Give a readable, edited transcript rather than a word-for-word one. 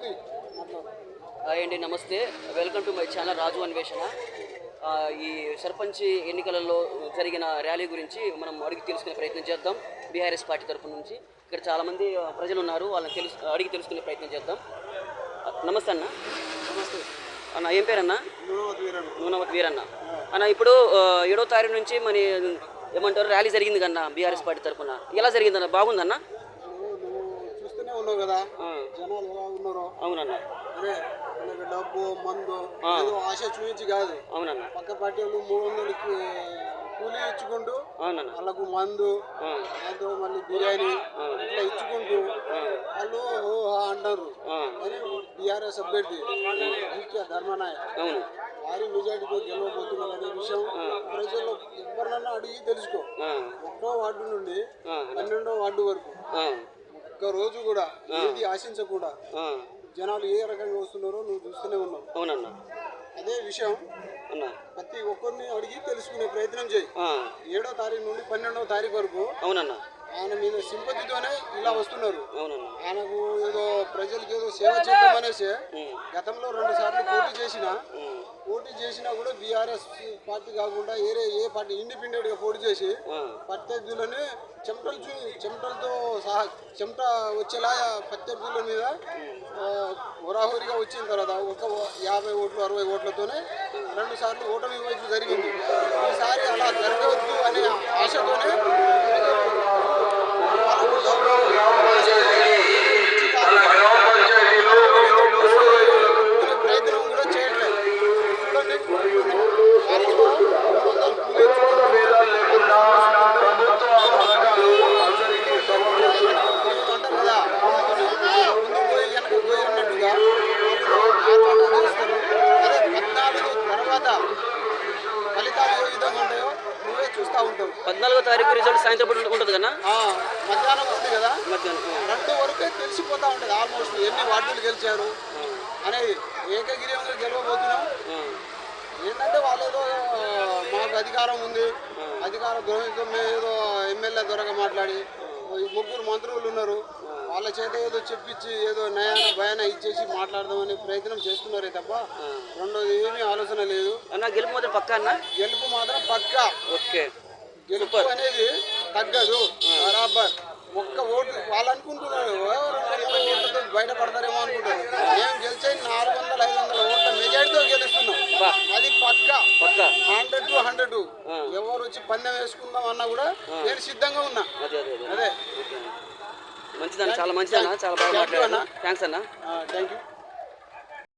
Hi అండి, నమస్తే. Welcome to my channel రాజు అన్వేషణ. ఈ సర్పంచ్ ఎన్నికలలో జరిగిన ర్యాలీ గురించి మనం అడిగి తెలుసుకునే ప్రయత్నం చేద్దాం. బీఆర్ఎస్ పార్టీ తరఫు నుంచి ఇక్కడ చాలామంది ప్రజలు ఉన్నారు, వాళ్ళని అడిగి తెలుసుకునే ప్రయత్నం చేద్దాం. నమస్తే అన్న. నమస్తే అన్న, ఏం పేరన్నా? నూనవత్ వీరన్న. అన్న, ఇప్పుడు 7వ తారీఖు నుంచి మన ఏమంటారు ర్యాలీ జరిగింది కన్నా బీఆర్ఎస్ పార్టీ తరఫున. ఎలా జరిగిందన్న? బాగుందన్న? చూస్తూనే ఉన్నావు కదా జనాలు ఎలా ఉన్నారో. అవునన్న. అదే డబ్బు మందు ఆశ చూపించి కాదు. అవునన్న. పక్క పార్టీ వాళ్ళు 300కి కూలీ ఇచ్చుకుంటూ వాళ్ళకు మందు దాంతో మళ్ళీ బిర్యానీ ఇట్లా ఇచ్చుకుంటూ వాళ్ళు అంటారు. అని బీఆర్ఎస్ అభ్యర్థి ముఖ్య ధర్మనాయక్ భారీ మెజార్టీతో గెలవబోతున్నారు అనే విషయం ప్రజల్లో ఎవరినన్నా అడిగి తెలుసుకో. 1వ వార్డు నుండి 12వ వార్డు వరకు ఒక్క రోజు కూడా ఏది ఆశించకుండా జనాలు ఏ రకంగా వస్తున్నారో నువ్వు చూస్తూనే ఉన్నావు. అవునన్నా. అదే విషయం ప్రతి ఒక్కరిని అడిగి తెలుసుకునే ప్రయత్నం చేయి. 7వ తారీఖు నుండి 12వ తారీఖు వరకు అవునన్నా ఆయన మీద సింపతితోనే ఇలా వస్తున్నారు. ఆయనకు ఏదో ప్రజలకి ఏదో సేవ చేద్దాం అనేసి గతంలో 2 సార్లు పోటీ చేసినా కూడా బీఆర్ఎస్ పార్టీ కాకుండా ఏ పార్టీ ఇండిపెండెంట్ గా పోటీ చేసి ప్రత్యర్థులని చెమటలతో సహా చెమట వచ్చేలా ప్రత్యర్థుల మీద హోరాహోరీగా వచ్చిన తర్వాత ఒక 50 ఓట్లు 60 ఓట్లతోనే 2 సార్లు ఓటమి ఇవ్వచ్చు జరిగింది. ఈసారి అలా జరగవద్దు అనే ఆశతోనే ప్రయత్నం కూడా చేయట్లేదు. అంటారు కదా ముందు పోయి వెనక పోయి అన్నట్టుగా అదే 14 తర్వాత ఫలితాలు ఏ విధంగా ఉంటాయో నువ్వే చూస్తూ ఉంటావు. 14వ తారీఖు రిజల్ట్ సాయంత్రం ఉంటుంది కదా? మధ్యాహ్నం ఉంది కదా, 2 వరకే తెలిసిపోతూ ఉంటుంది ఆల్మోస్ట్ ఎన్ని వార్డులు గెలిచారు అనేది. ఏకగిరియంగా గెలవబోతున్నాం. ఏంటంటే వాళ్ళేదో మాకు అధికారం ఉంది, అధికార ద్రోహితో ఏదో ఎమ్మెల్యే ద్వారా మాట్లాడి 3 మంత్రులు ఉన్నారు, వాళ్ళ చేత ఏదో చెప్పించి ఏదో నయాన భయాన ఇచ్చేసి మాట్లాడదామని ప్రయత్నం చేస్తున్నారే తప్ప రెండోది ఏమీ ఆలోచన లేదు. గెలుపు మాత్రం పక్కా అన్న? గెలుపు మాత్రం పక్కా. ఓకే. గెలుపు అనేది తగ్గదు బరాబర్. ఒక్క ఓటు వాళ్ళు అనుకుంటున్నారు బయటపడతారేమో అనుకుంటారు. మేము గెలిచే 400-500 ఓట్ల మెజారిటీతో గెలుస్తున్నాం. అది పక్కా 100 to 100. ఎవరు వచ్చి పందెం వేసుకుందాం అన్నా కూడా నేను సిద్ధంగా ఉన్నా. అదే మంచిదన్న, చాలా మంచిదన్న, చాలా బాగా మాట్లాడారు. థ్యాంక్స్ అన్న. Thank you.